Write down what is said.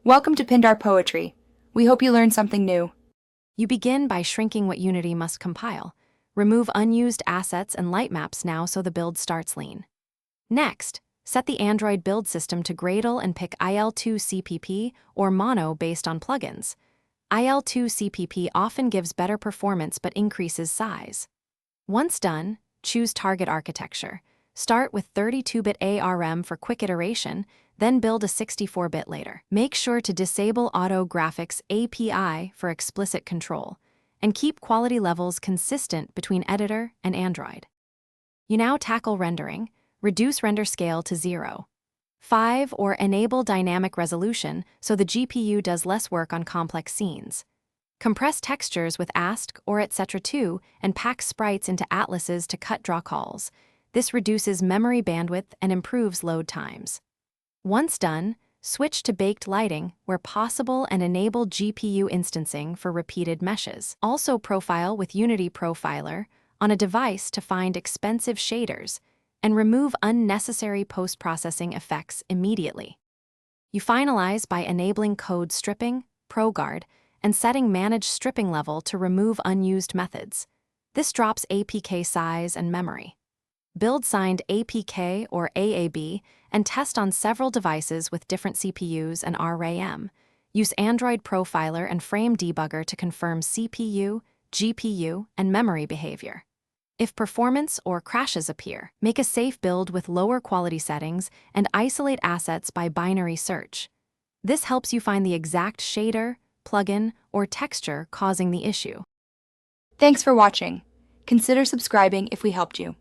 Welcome to Pindar Poetry. We hope you learned something new. You begin by shrinking what Unity must compile. Remove unused assets and lightmaps now so the build starts lean. Next, set the Android build system to Gradle and pick IL2 CPP or Mono based on plugins. IL2 CPP often gives better performance but increases size. Once done, choose target architecture. Start with 32-bit ARM for quick iteration, then build a 64-bit later. Make sure to disable Auto Graphics API for explicit control, and keep quality levels consistent between editor and Android. You now tackle rendering. Reduce render scale to 0.5 or enable dynamic resolution so the GPU does less work on complex scenes. Compress textures with ASC or etc2 and pack sprites into atlases to cut draw calls. This reduces memory bandwidth and improves load times. Once done, switch to baked lighting where possible and enable GPU instancing for repeated meshes. Also profile with Unity Profiler on a device to find expensive shaders and remove unnecessary post-processing effects immediately. You finalize by enabling code stripping, ProGuard, and setting Manage Stripping Level to remove unused methods. This drops APK size and memory. Build signed APK or AAB and test on several devices with different CPUs and RAM. Use Android Profiler and Frame Debugger to confirm CPU, GPU, and memory behavior. If performance or crashes appear, make a safe build with lower quality settings and isolate assets by binary search. This helps you find the exact shader, plugin, or texture causing the issue. Thanks for watching. Consider subscribing if we helped you.